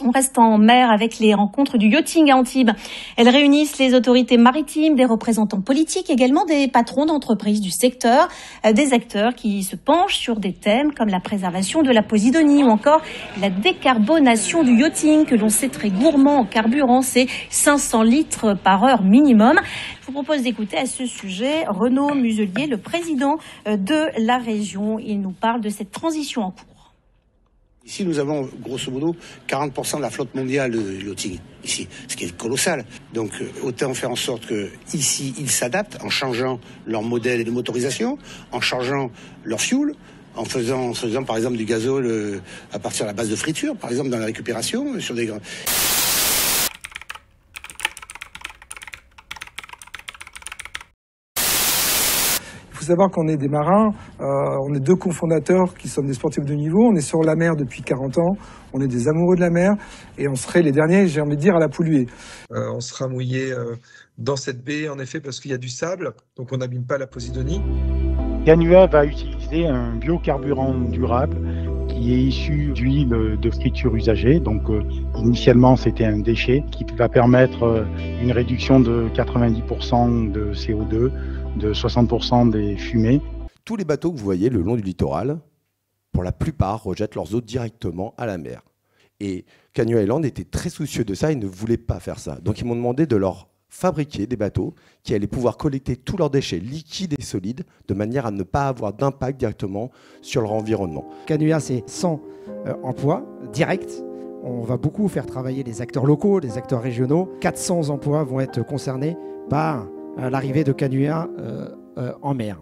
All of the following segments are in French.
On reste en mer avec les rencontres du yachting à Antibes. Elles réunissent les autorités maritimes, des représentants politiques, également des patrons d'entreprises du secteur, des acteurs qui se penchent sur des thèmes comme la préservation de la posidonie ou encore la décarbonation du yachting que l'on sait très gourmand en carburant, c'est 500 litres par heure minimum. Je vous propose d'écouter à ce sujet Renaud Muselier, le président de la région. Il nous parle de cette transition en cours. Ici, nous avons, grosso modo, 40% de la flotte mondiale de yachting, ici, ce qui est colossal. Donc, autant faire en sorte qu'ici, ils s'adaptent en changeant leur modèle de motorisation, en changeant leur fuel, en faisant par exemple, du gazole à partir de la base de friture, par exemple, dans la récupération, sur des grands... Il faut savoir qu'on est des marins, on est deux cofondateurs qui sommes des sportifs de niveau, on est sur la mer depuis 40 ans, on est des amoureux de la mer et on serait les derniers, j'ai envie de dire, à la polluer. On sera mouillé dans cette baie en effet parce qu'il y a du sable, donc on n'abîme pas la posidonie. Canua va utiliser un biocarburant durable qui est issu d'huile de friture usagée. Donc initialement c'était un déchet qui va permettre une réduction de 90% de CO2, de 60% des fumées. Tous les bateaux que vous voyez le long du littoral, pour la plupart, rejettent leurs eaux directement à la mer. Et Canua Island était très soucieux de ça, ils ne voulaient pas faire ça. Donc ils m'ont demandé de leur fabriquer des bateaux qui allaient pouvoir collecter tous leurs déchets liquides et solides de manière à ne pas avoir d'impact directement sur leur environnement. Canua, c'est 100 emplois directs. On va beaucoup faire travailler les acteurs locaux, les acteurs régionaux. 400 emplois vont être concernés par l'arrivée de Canua en mer.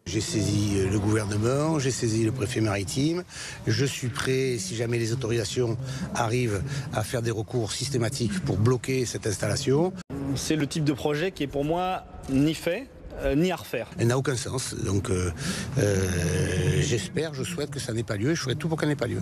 J'ai saisi le gouvernement, j'ai saisi le préfet maritime. Je suis prêt, si jamais les autorisations arrivent, à faire des recours systématiques pour bloquer cette installation. C'est le type de projet qui est pour moi ni fait, ni à refaire. Elle n'a aucun sens, donc j'espère, je souhaite que ça n'ait pas lieu, je ferai tout pour qu'elle n'ait pas lieu.